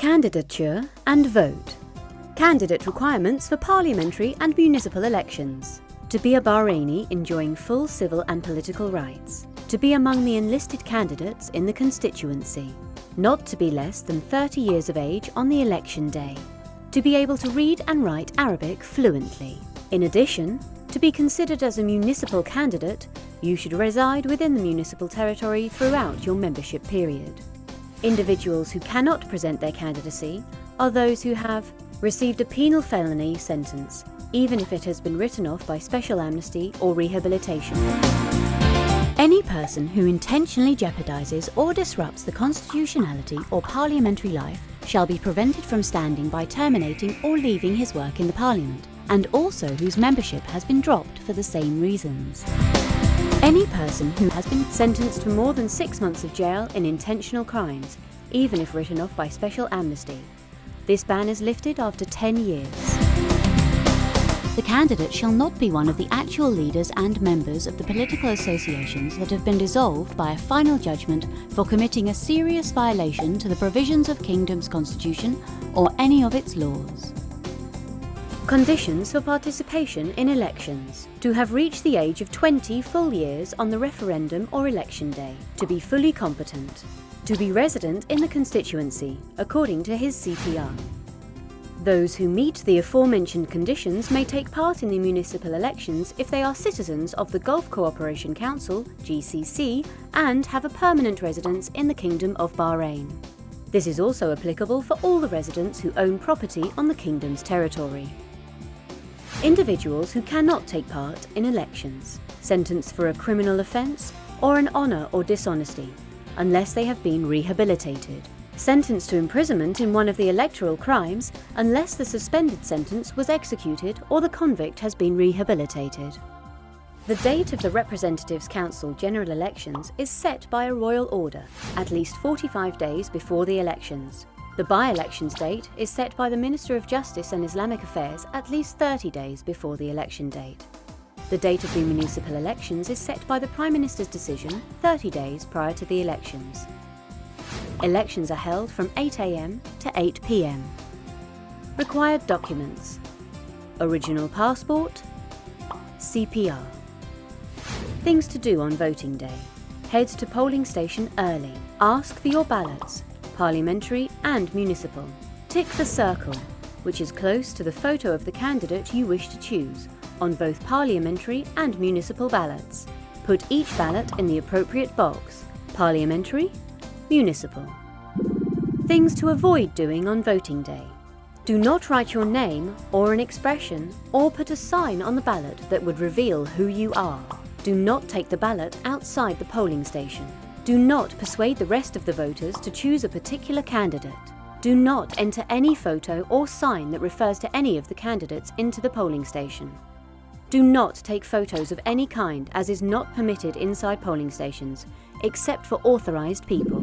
Candidature and Vote. Candidate requirements for parliamentary and municipal elections. To be a Bahraini enjoying full civil and political rights. To be among the enlisted candidates in the constituency. Not to be less than 30 years of age on the election day. To be able to read and write Arabic fluently. In addition, to be considered as a municipal candidate, you should reside within the municipal territory throughout your membership period. Individuals who cannot present their candidacy are those who have received a penal felony sentence, even if it has been written off by special amnesty or rehabilitation. Any person who intentionally jeopardizes or disrupts the constitutionality or parliamentary life shall be prevented from standing by terminating or leaving his work in the Parliament, and also whose membership has been dropped for the same reasons. Any person who has been sentenced to more than 6 months of jail in intentional crimes, even if written off by special amnesty. This ban is lifted after 10 years. The candidate shall not be one of the actual leaders and members of the political associations that have been dissolved by a final judgment for committing a serious violation to the provisions of Kingdom's constitution or any of its laws. Conditions for participation in elections. To have reached the age of 20 full years on the referendum or election day. To be fully competent. To be resident in the constituency, according to his CPR. Those who meet the aforementioned conditions may take part in the municipal elections if they are citizens of the Gulf Cooperation Council, GCC, and have a permanent residence in the Kingdom of Bahrain. This is also applicable for all the residents who own property on the Kingdom's territory. Individuals who cannot take part in elections, sentenced for a criminal offence or an honour or dishonesty, unless they have been rehabilitated. Sentenced to imprisonment in one of the electoral crimes, unless the suspended sentence was executed or the convict has been rehabilitated. The date of the Representatives' Council general elections is set by a royal order, at least 45 days before the elections. The by-elections date is set by the Minister of Justice and Islamic Affairs at least 30 days before the election date. The date of the municipal elections is set by the Prime Minister's decision 30 days prior to the elections. Elections are held from 8 AM to 8 PM. Required documents: original passport, CPR. Things to do on voting day: head to polling station early. Ask for your ballots, parliamentary and municipal. Tick the circle, which is close to the photo of the candidate you wish to choose, on both parliamentary and municipal ballots. Put each ballot in the appropriate box: parliamentary, municipal. Things to avoid doing on voting day: do not write your name or an expression or put a sign on the ballot that would reveal who you are. Do not take the ballot outside the polling station. Do not persuade the rest of the voters to choose a particular candidate. Do not enter any photo or sign that refers to any of the candidates into the polling station. Do not take photos of any kind, as is not permitted inside polling stations, except for authorised people.